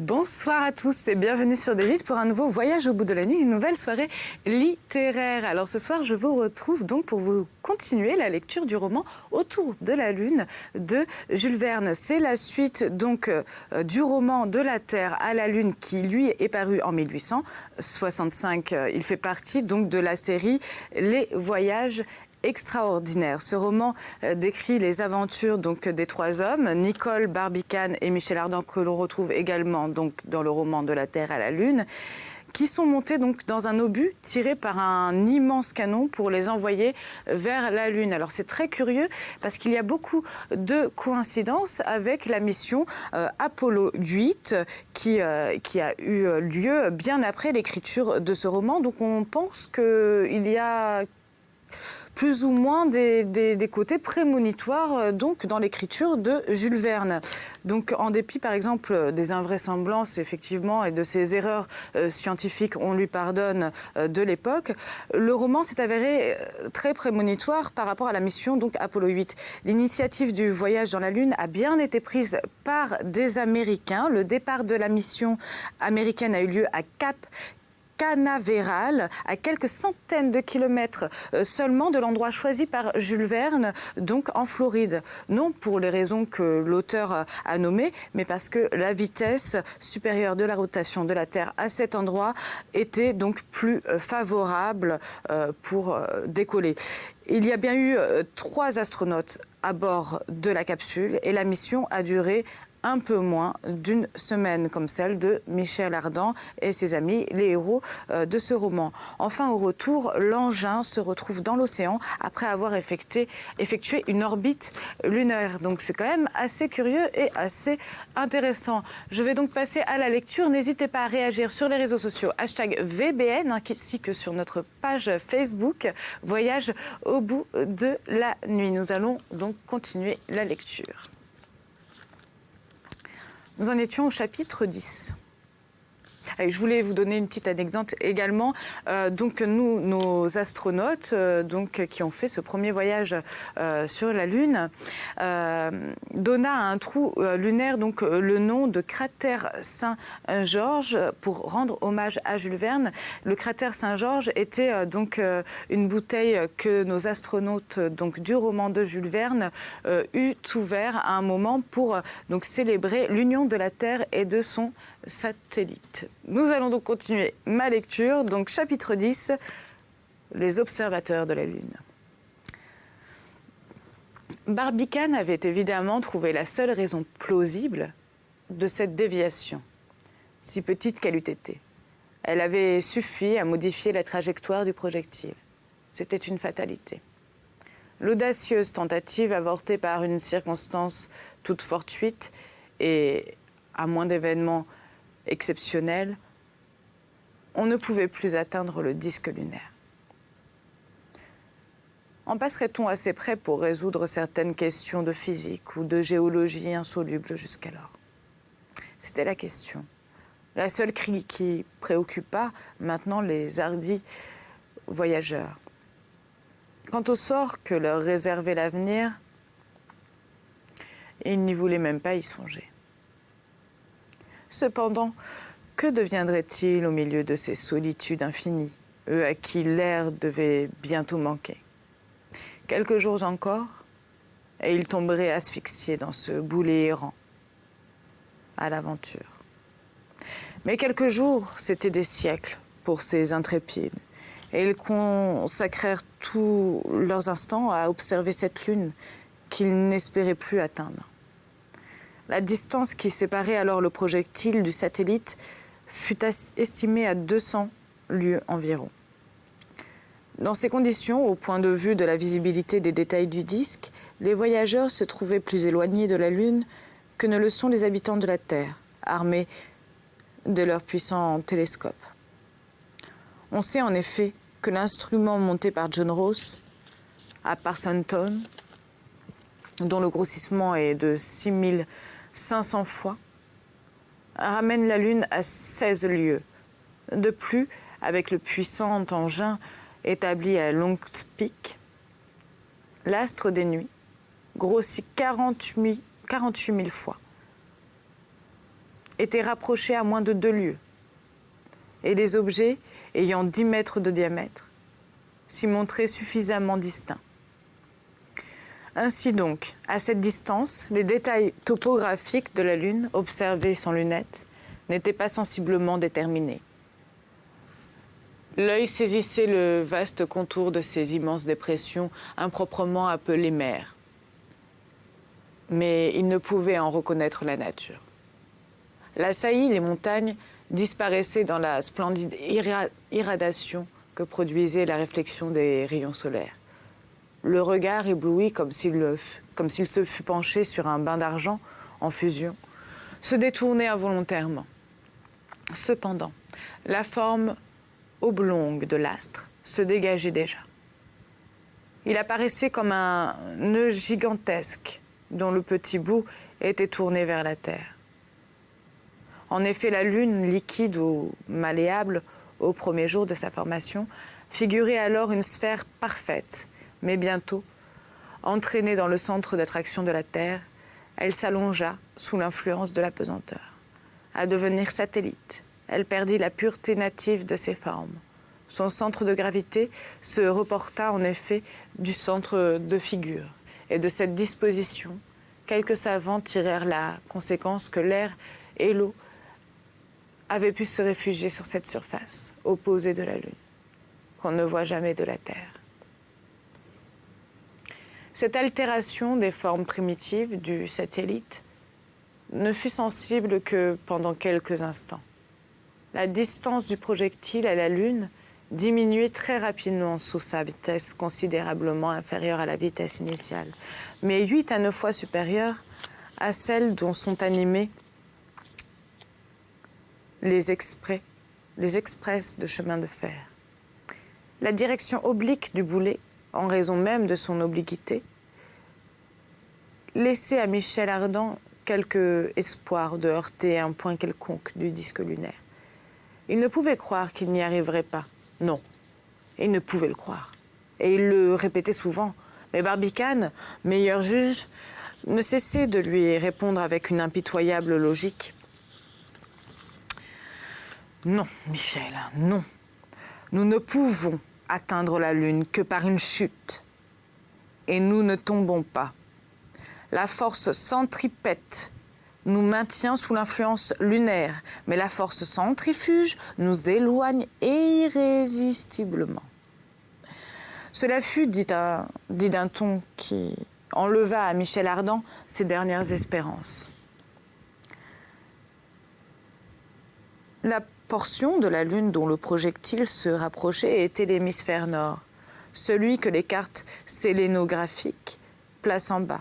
Bonsoir à tous et bienvenue sur D8 pour un nouveau voyage au bout de la nuit, une nouvelle soirée littéraire. Alors ce soir, je vous retrouve donc pour vous continuer la lecture du roman Autour de la Lune de Jules Verne. C'est la suite donc du roman De la Terre à la Lune qui lui est paru en 1865. Il fait partie donc de la série Les Voyages extraordinaire. Ce roman décrit les aventures donc des trois hommes, Nicole, Barbicane et Michel Ardan, que l'on retrouve également donc dans le roman De la Terre à la Lune, qui sont montés donc dans un obus tiré par un immense canon pour les envoyer vers la Lune. Alors c'est très curieux parce qu'il y a beaucoup de coïncidences avec la mission Apollo 8 qui a eu lieu bien après l'écriture de ce roman. Donc on pense qu'il y a plus ou moins des côtés prémonitoires donc dans l'écriture de Jules Verne. Donc en dépit par exemple des invraisemblances effectivement et de ces erreurs scientifiques, on lui pardonne de l'époque, le roman s'est avéré très prémonitoire par rapport à la mission donc Apollo 8. L'initiative du voyage dans la Lune a bien été prise par des Américains. Le départ de la mission américaine a eu lieu à Cap Canaveral, à quelques centaines de kilomètres seulement de l'endroit choisi par Jules Verne, donc en Floride. Non pour les raisons que l'auteur a nommées, mais parce que la vitesse supérieure de la rotation de la Terre à cet endroit était donc plus favorable pour décoller. Il y a bien eu 3 astronautes à bord de la capsule et la mission a duré un peu moins d'une semaine, comme celle de Michel Ardan et ses amis, les héros de ce roman. Enfin, au retour, l'engin se retrouve dans l'océan après avoir effectué une orbite lunaire. Donc c'est quand même assez curieux et assez intéressant. Je vais donc passer à la lecture. N'hésitez pas à réagir sur les réseaux sociaux, #VBN, ainsi que sur notre page Facebook, Voyage au bout de la nuit. Nous allons donc continuer la lecture. Nous en étions au chapitre 10. Et je voulais vous donner une petite anecdote également. Donc nos astronautes qui ont fait ce premier voyage sur la Lune, donna à un trou lunaire donc le nom de cratère Saint-Georges pour rendre hommage à Jules Verne. Le cratère Saint-Georges était donc une bouteille que nos astronautes donc du roman de Jules Verne eut ouvert à un moment pour donc célébrer l'union de la Terre et de son satellite. Nous allons donc continuer ma lecture. Donc chapitre 10, les observateurs de la Lune. Barbicane avait évidemment trouvé la seule raison plausible de cette déviation, si petite qu'elle eût été. Elle avait suffi à modifier la trajectoire du projectile. C'était une fatalité. L'audacieuse tentative avortée par une circonstance toute fortuite et à moins d'événements exceptionnel, on ne pouvait plus atteindre le disque lunaire. En passerait-on assez près pour résoudre certaines questions de physique ou de géologie insolubles jusqu'alors? C'était la question. La seule qui préoccupa maintenant les hardis voyageurs. Quant au sort que leur réservait l'avenir, ils n'y voulaient même pas y songer. Cependant, que deviendraient-ils au milieu de ces solitudes infinies, eux à qui l'air devait bientôt manquer? Quelques jours encore, et ils tomberaient asphyxiés dans ce boulet errant, à l'aventure. Mais quelques jours, c'étaient des siècles pour ces intrépides, et ils consacrèrent tous leurs instants à observer cette lune qu'ils n'espéraient plus atteindre. La distance qui séparait alors le projectile du satellite fut estimée à 200 lieues environ. Dans ces conditions, au point de vue de la visibilité des détails du disque, les voyageurs se trouvaient plus éloignés de la Lune que ne le sont les habitants de la Terre, armés de leurs puissants télescopes. On sait en effet que l'instrument monté par John Ross à Parsonstown, dont le grossissement est de 6500 fois, ramène la Lune à 16 lieues. De plus, avec le puissant engin établi à Long Peak, l'astre des nuits grossit 48 000 fois. étaient rapprochés à moins de 2 lieues, et les objets ayant 10 mètres de diamètre s'y montraient suffisamment distincts. Ainsi donc, à cette distance, les détails topographiques de la Lune, observés sans lunettes, n'étaient pas sensiblement déterminés. L'œil saisissait le vaste contour de ces immenses dépressions improprement appelées mers. Mais il ne pouvait en reconnaître la nature. La saillie des montagnes disparaissait dans la splendide irradiation que produisait la réflexion des rayons solaires. Le regard ébloui comme s'il se fût penché sur un bain d'argent en fusion, se détournait involontairement. Cependant, la forme oblongue de l'astre se dégageait déjà. Il apparaissait comme un nœud gigantesque dont le petit bout était tourné vers la Terre. En effet, la Lune, liquide ou malléable au premier jour de sa formation, figurait alors une sphère parfaite, mais bientôt, entraînée dans le centre d'attraction de la Terre, elle s'allongea sous l'influence de la pesanteur. À devenir satellite, elle perdit la pureté native de ses formes. Son centre de gravité se reporta en effet du centre de figure. Et de cette disposition, quelques savants tirèrent la conséquence que l'air et l'eau avaient pu se réfugier sur cette surface opposée de la Lune, qu'on ne voit jamais de la Terre. Cette altération des formes primitives du satellite ne fut sensible que pendant quelques instants. La distance du projectile à la Lune diminuait très rapidement sous sa vitesse considérablement inférieure à la vitesse initiale, mais 8 à 9 fois supérieure à celle dont sont animés les express de chemin de fer. La direction oblique du boulet, en raison même de son obliquité, laissait à Michel Ardan quelque espoir de heurter un point quelconque du disque lunaire. Il ne pouvait croire qu'il n'y arriverait pas. Non, il ne pouvait le croire. Et il le répétait souvent. Mais Barbicane, meilleur juge, ne cessait de lui répondre avec une impitoyable logique. Non, Michel, non. Nous ne pouvons atteindre la Lune que par une chute. Et nous ne tombons pas. La force centripète nous maintient sous l'influence lunaire, mais la force centrifuge nous éloigne irrésistiblement. Cela fut dit d'un ton qui enleva à Michel Ardan ses dernières espérances. La portion de la Lune dont le projectile se rapprochait était l'hémisphère nord, celui que les cartes sélénographiques placent en bas.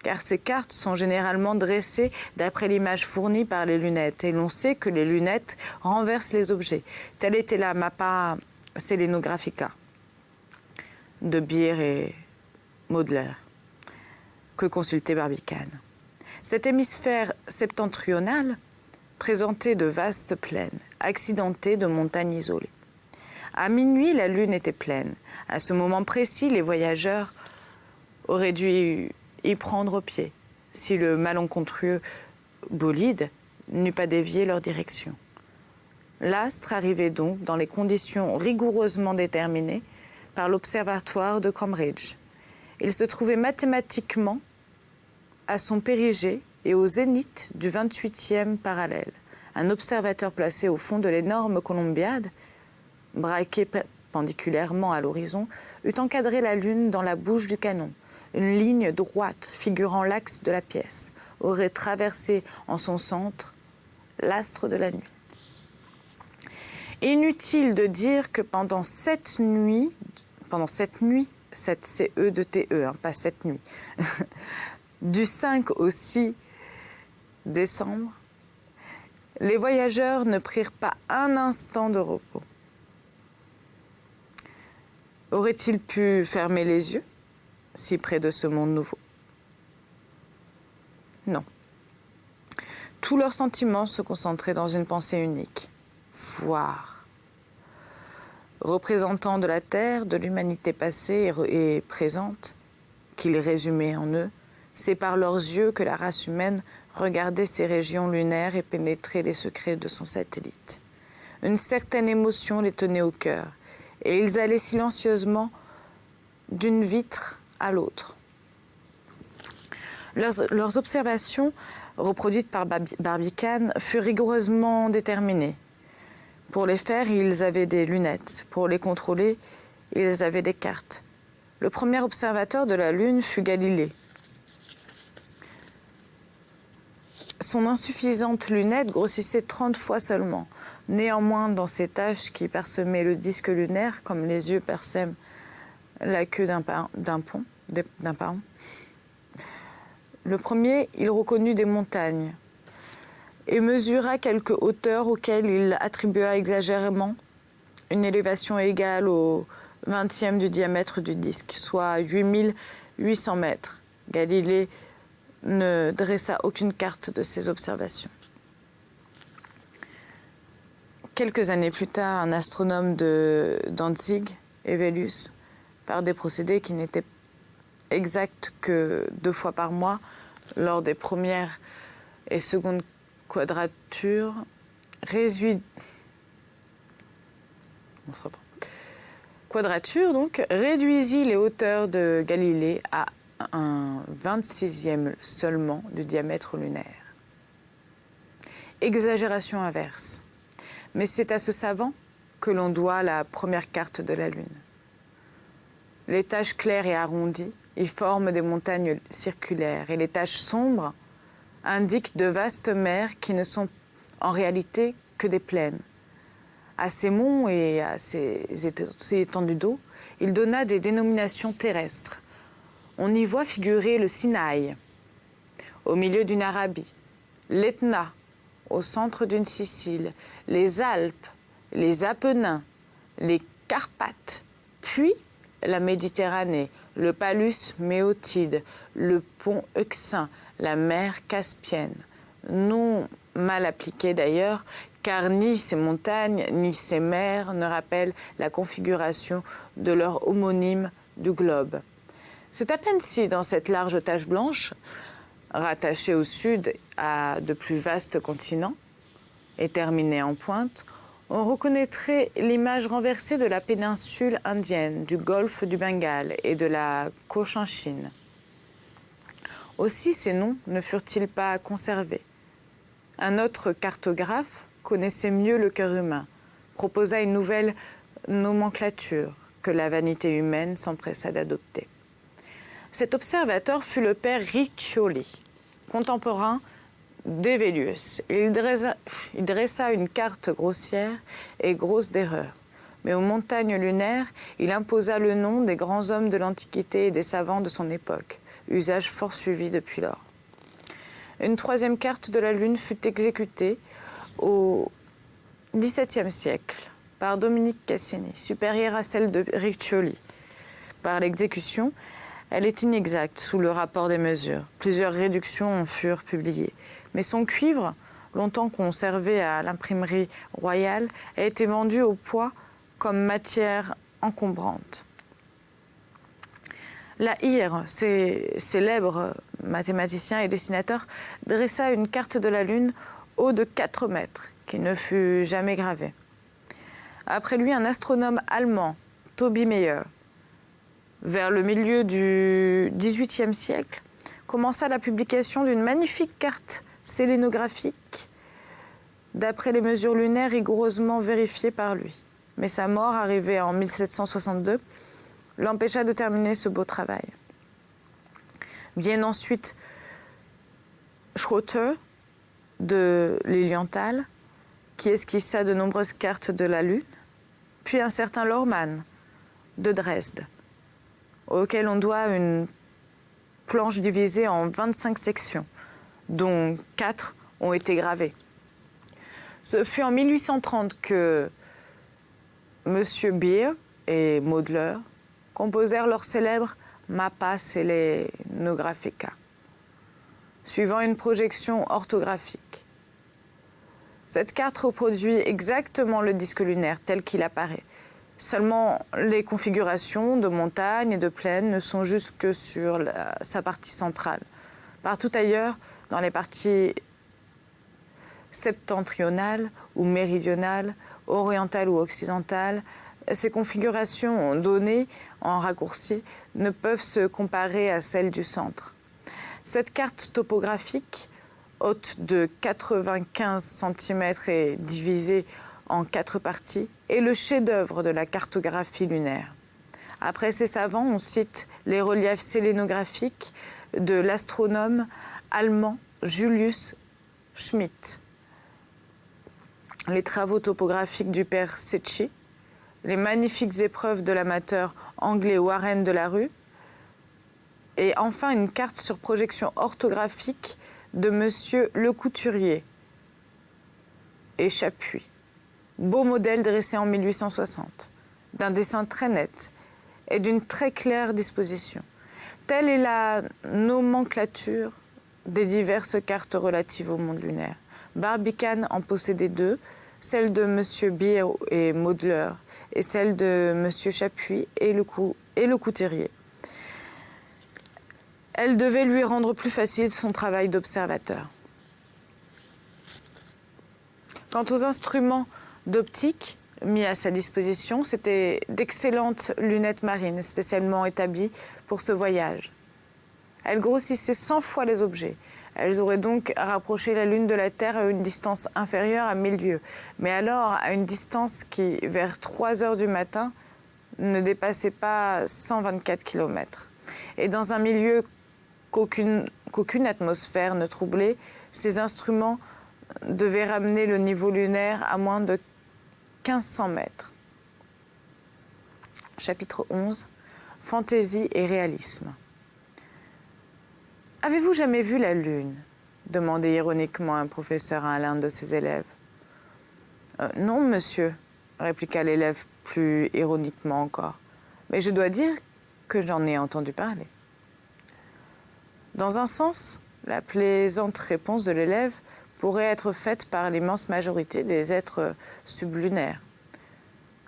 Car ces cartes sont généralement dressées d'après l'image fournie par les lunettes. Et l'on sait que les lunettes renversent les objets. Telle était la Mappa Selenographica de Beer et Maudler, que consultait Barbicane. Cet hémisphère septentrional présentait de vastes plaines, accidentées de montagnes isolées. À minuit, la Lune était pleine. À ce moment précis, les voyageurs auraient dû y prendre pied, si le malencontreux bolide n'eût pas dévié leur direction. L'astre arrivait donc dans les conditions rigoureusement déterminées par l'observatoire de Cambridge. Il se trouvait mathématiquement à son périgée et au zénith du 28e parallèle. Un observateur placé au fond de l'énorme colombiade, braqué perpendiculairement à l'horizon, eût encadré la Lune dans la bouche du canon. Une ligne droite figurant l'axe de la pièce aurait traversé en son centre l'astre de la nuit. Inutile de dire que pendant cette nuit, 7 CE de TE, pas cette nuit, du 5 au 6 décembre, les voyageurs ne prirent pas un instant de repos. Auraient-ils pu fermer les yeux si près de ce monde nouveau? Non. Tous leurs sentiments se concentraient dans une pensée unique: voir. Représentants de la Terre, de l'humanité passée et présente, qu'ils résumaient en eux, c'est par leurs yeux que la race humaine regarder ces régions lunaires et pénétrer les secrets de son satellite. Une certaine émotion les tenait au cœur, et ils allaient silencieusement d'une vitre à l'autre. Leurs observations, reproduites par Barbicane, furent rigoureusement déterminées. Pour les faire, ils avaient des lunettes. Pour les contrôler, ils avaient des cartes. Le premier observateur de la Lune fut Galilée. Son insuffisante lunette grossissait 30 fois seulement. Néanmoins, dans ces taches qui parsemaient le disque lunaire, comme les yeux parsèment la queue d'un paon, le premier, il reconnut des montagnes et mesura quelques hauteurs auxquelles il attribua exagérément une élévation égale au 20e du diamètre du disque, soit 8800 mètres. Galilée ne dressa aucune carte de ses observations. Quelques années plus tard, un astronome de Dantzig, Hevelius, par des procédés qui n'étaient exacts que 2 fois par mois, lors des premières et secondes quadratures, réduisit les hauteurs de Galilée à un 26e seulement du diamètre lunaire. Exagération inverse. Mais c'est à ce savant que l'on doit la première carte de la Lune. Les taches claires et arrondies y forment des montagnes circulaires et les taches sombres indiquent de vastes mers qui ne sont en réalité que des plaines. À ces monts et à ces étendues d'eau, il donna des dénominations terrestres. On y voit figurer le Sinaï, au milieu d'une Arabie, l'Etna, au centre d'une Sicile, les Alpes, les Apennins, les Carpates, puis la Méditerranée, le Palus Méotide, le pont Euxin, la mer Caspienne. Non mal appliqué d'ailleurs, car ni ces montagnes ni ces mers ne rappellent la configuration de leur homonyme du globe. C'est à peine si, dans cette large tache blanche, rattachée au sud à de plus vastes continents et terminée en pointe, on reconnaîtrait l'image renversée de la péninsule indienne, du golfe du Bengale et de la Cochinchine. Aussi ces noms ne furent-ils pas conservés. Un autre cartographe connaissait mieux le cœur humain, proposa une nouvelle nomenclature que la vanité humaine s'empressa d'adopter. Cet observateur fut le père Riccioli, contemporain d'Hevelius. Il dressa une carte grossière et grosse d'erreurs. Mais aux montagnes lunaires, il imposa le nom des grands hommes de l'Antiquité et des savants de son époque, usage fort suivi depuis lors. Une troisième carte de la Lune fut exécutée au XVIIe siècle par Dominique Cassini, supérieure à celle de Riccioli. Par l'exécution, elle est inexacte sous le rapport des mesures. Plusieurs réductions en furent publiées. Mais son cuivre, longtemps conservé à l'imprimerie royale, a été vendu au poids comme matière encombrante. La Hire, célèbre mathématicien et dessinateur, dressa une carte de la Lune haute de 4 mètres, qui ne fut jamais gravée. Après lui, un astronome allemand, Toby Meyer, vers le milieu du XVIIIe siècle, commença la publication d'une magnifique carte sélénographique d'après les mesures lunaires rigoureusement vérifiées par lui. Mais sa mort, arrivée en 1762, l'empêcha de terminer ce beau travail. Viennent ensuite Schroeter de Lilienthal, qui esquissa de nombreuses cartes de la Lune, puis un certain Lohrmann de Dresde, auquel on doit une planche divisée en 25 sections, dont 4 ont été gravées. Ce fut en 1830 que M. Beer et Maudler composèrent leur célèbre Mappa Selenographica, suivant une projection orthographique. Cette carte reproduit exactement le disque lunaire tel qu'il apparaît. Seulement, les configurations de montagnes et de plaines ne sont justes que sur sa partie centrale. Partout ailleurs, dans les parties septentrionales ou méridionales, orientales ou occidentales, ces configurations données en raccourci ne peuvent se comparer à celles du centre. Cette carte topographique, haute de 95 cm et divisée en 4 parties, est le chef-d'œuvre de la cartographie lunaire. Après ces savants, on cite les reliefs sélénographiques de l'astronome allemand Julius Schmidt, les travaux topographiques du père Secchi, les magnifiques épreuves de l'amateur anglais Warren de la Rue, et enfin une carte sur projection orthographique de monsieur Lecouturier et Chapuis. Beau modèle dressé en 1860, d'un dessin très net et d'une très claire disposition. Telle est la nomenclature des diverses cartes relatives au monde lunaire. Barbicane en possédait 2, celle de M. Beer et Maudler et celle de M. Chapuis et Lecouturier. Elle devait lui rendre plus facile son travail d'observateur. Quant aux instruments d'optique mis à sa disposition, c'étaient d'excellentes lunettes marines spécialement établies pour ce voyage. Elles grossissaient 100 fois les objets. Elles auraient donc rapproché la Lune de la Terre à une distance inférieure à 1000 lieues, mais alors à une distance qui, vers 3 heures du matin, ne dépassait pas 124 km. Et dans un milieu qu'aucune atmosphère ne troublait, ces instruments devaient ramener le niveau lunaire à moins de 1500 mètres. Chapitre 11. Fantaisie et réalisme. « Avez-vous jamais vu la Lune ?» demandait ironiquement un professeur à l'un de ses élèves. « Non, monsieur », répliqua l'élève plus ironiquement encore. « Mais je dois dire que j'en ai entendu parler. » Dans un sens, la plaisante réponse de l'élève pourrait être faite par l'immense majorité des êtres sublunaires.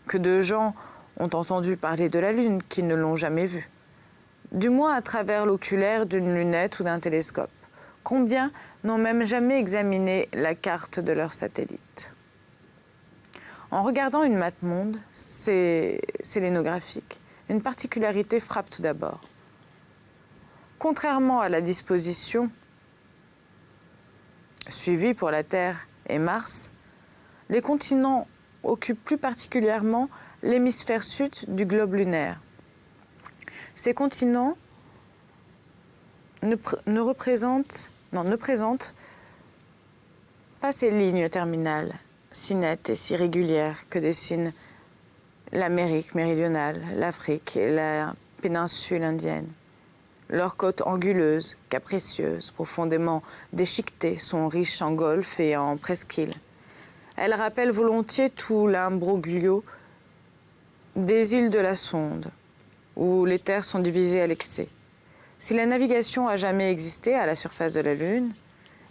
Que de gens ont entendu parler de la Lune qui ne l'ont jamais vue, du moins à travers l'oculaire d'une lunette ou d'un télescope. Combien n'ont même jamais examiné la carte de leur satellite? En regardant une map monde sélénographique, une particularité frappe tout d'abord. Contrairement à la disposition suivie pour la Terre et Mars, les continents occupent plus particulièrement l'hémisphère sud du globe lunaire. Ces continents ne présentent pas ces lignes terminales si nettes et si régulières que dessinent l'Amérique méridionale, l'Afrique et la péninsule indienne. Leurs côtes anguleuses, capricieuses, profondément déchiquetées, sont riches en golfes et en presqu'îles. Elles rappellent volontiers tout l'imbroglio des îles de la Sonde, où les terres sont divisées à l'excès. Si la navigation a jamais existé à la surface de la Lune,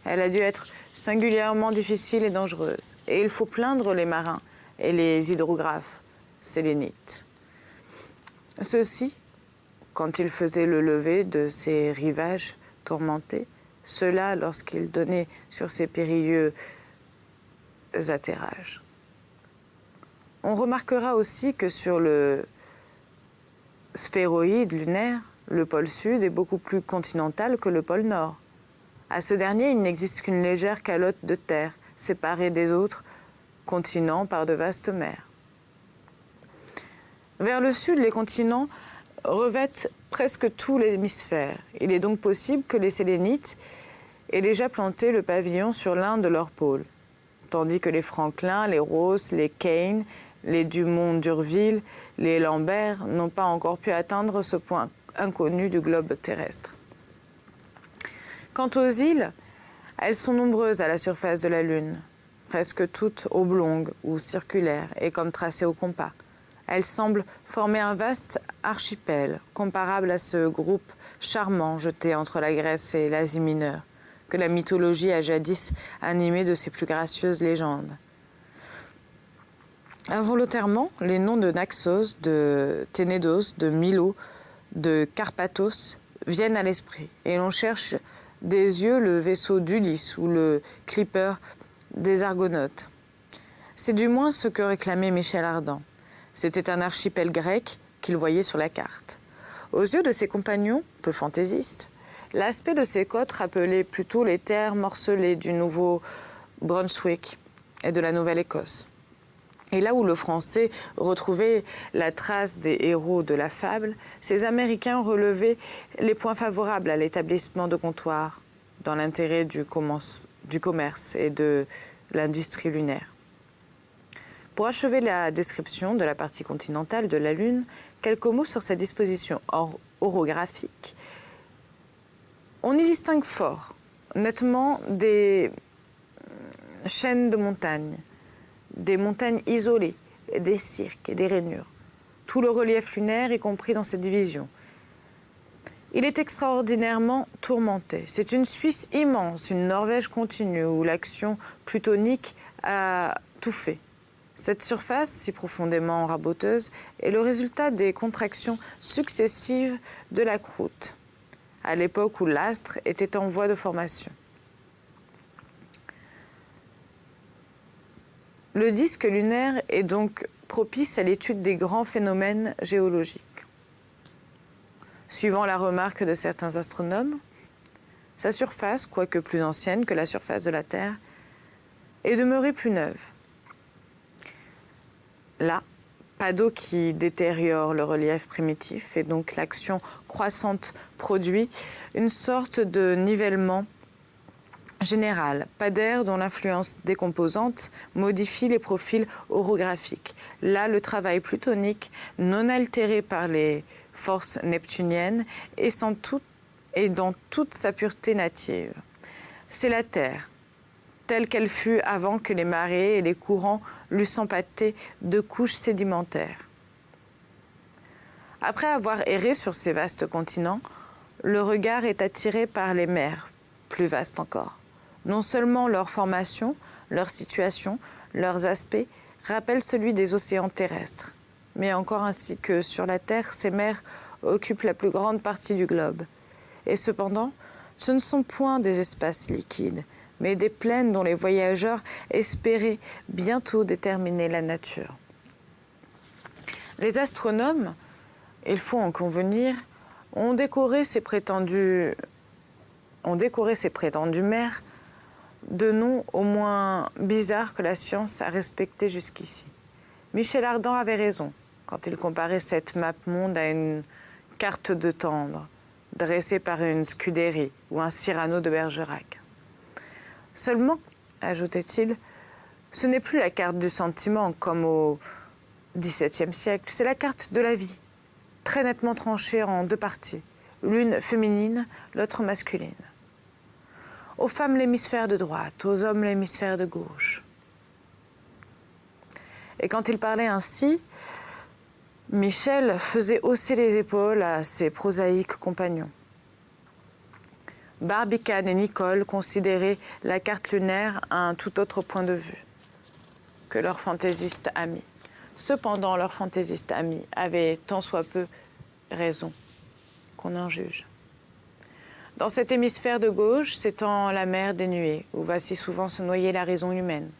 elle a dû être singulièrement difficile et dangereuse. Et il faut plaindre les marins et les hydrographes sélénites. Ceux-ci, quand ils faisaient le lever de ces rivages tourmentés, ceux-là lorsqu'ils donnaient sur ces périlleux atterrages. On remarquera aussi que sur le sphéroïde lunaire, le pôle sud est beaucoup plus continental que le pôle nord. À ce dernier, il n'existe qu'une légère calotte de terre, séparée des autres continents par de vastes mers. Vers le sud, les continents revêtent presque tout l'hémisphère. Il est donc possible que les Sélénites aient déjà planté le pavillon sur l'un de leurs pôles, tandis que les Franklin, les Ross, les Kane, les Dumont-d'Urville, les Lambert n'ont pas encore pu atteindre ce point inconnu du globe terrestre. Quant aux îles, elles sont nombreuses à la surface de la Lune, presque toutes oblongues ou circulaires et comme tracées au compas. Elles semblent former un vaste archipel, comparable à ce groupe charmant jeté entre la Grèce et l'Asie mineure, que la mythologie a jadis animé de ses plus gracieuses légendes. Involontairement, les noms de Naxos, de Ténédos, de Milo, de Carpathos viennent à l'esprit, et l'on cherche des yeux le vaisseau d'Ulysse ou le clipper des Argonautes. C'est du moins ce que réclamait Michel Ardan. C'était un archipel grec qu'il voyait sur la carte. Aux yeux de ses compagnons, peu fantaisistes, l'aspect de ces côtes rappelait plutôt les terres morcelées du Nouveau-Brunswick et de la Nouvelle-Écosse. Et là où le Français retrouvait la trace des héros de la fable, ces Américains relevaient les points favorables à l'établissement de comptoirs dans l'intérêt du commerce et de l'industrie lunaire. Pour achever la description de la partie continentale de la Lune, quelques mots sur sa disposition orographique. On y distingue fort, nettement, des chaînes de montagnes, des montagnes isolées, des cirques et des rainures. Tout le relief lunaire est compris dans cette division. Il est extraordinairement tourmenté. C'est une Suisse immense, une Norvège continue, où l'action plutonique a tout fait. Cette surface, si profondément raboteuse, est le résultat des contractions successives de la croûte, à l'époque où l'astre était en voie de formation. Le disque lunaire est donc propice à l'étude des grands phénomènes géologiques. Suivant la remarque de certains astronomes, sa surface, quoique plus ancienne que la surface de la Terre, est demeurée plus neuve. Là, pas d'eau qui détériore le relief primitif et donc l'action croissante produit une sorte de nivellement général, pas d'air dont l'influence décomposante modifie les profils orographiques. Là, le travail plutonique, non altéré par les forces neptuniennes, est dans toute sa pureté native. C'est la Terre, telle qu'elle fut avant que les marées et les courants l'eussent empâtée de couches sédimentaires. Après avoir erré sur ces vastes continents, le regard est attiré par les mers, plus vastes encore. Non seulement leur formation, leur situation, leurs aspects rappellent celui des océans terrestres, mais encore ainsi que sur la Terre, ces mers occupent la plus grande partie du globe. Et cependant, ce ne sont point des espaces liquides, mais des plaines dont les voyageurs espéraient bientôt déterminer la nature. Les astronomes, il faut en convenir, ont décoré ces prétendues mers de noms au moins bizarres que la science a respectés jusqu'ici. Michel Ardan avait raison quand il comparait cette map monde à une carte de tendre, dressée par une Scudéry ou un Cyrano de Bergerac. Seulement, ajoutait-il, ce n'est plus la carte du sentiment comme au XVIIe siècle, c'est la carte de la vie, très nettement tranchée en deux parties, l'une féminine, l'autre masculine. Aux femmes l'hémisphère de droite, aux hommes l'hémisphère de gauche. Et quand il parlait ainsi, Michel faisait hausser les épaules à ses prosaïques compagnons. Barbicane et Nicole considéraient la carte lunaire à un tout autre point de vue que leur fantaisiste ami. Cependant, leur fantaisiste ami avait tant soit peu raison qu'on en juge. Dans cet hémisphère de gauche s'étend la mer des nuées, où va si souvent se noyer la raison humaine.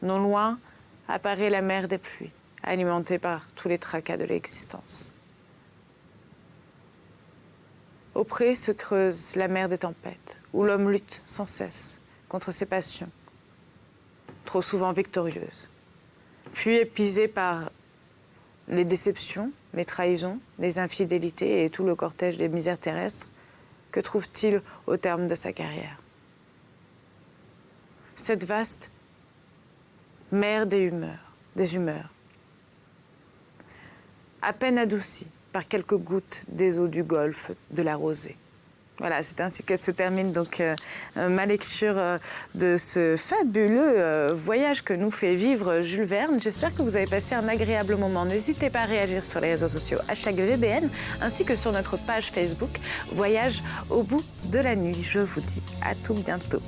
Non loin apparaît la mer des pluies, alimentée par tous les tracas de l'existence. Auprès se creuse la mer des tempêtes, où l'homme lutte sans cesse contre ses passions, trop souvent victorieuses, puis épuisé par les déceptions, les trahisons, les infidélités et tout le cortège des misères terrestres. Que trouve-t-il au terme de sa carrière? Cette vaste mer des humeurs, à peine adoucie par quelques gouttes des eaux du golfe de la rosée. Voilà, c'est ainsi que se termine donc ma lecture de ce fabuleux voyage que nous fait vivre Jules Verne. J'espère que vous avez passé un agréable moment. N'hésitez pas à réagir sur les réseaux sociaux #VBN ainsi que sur notre page Facebook Voyage au bout de la nuit. Je vous dis à tout bientôt.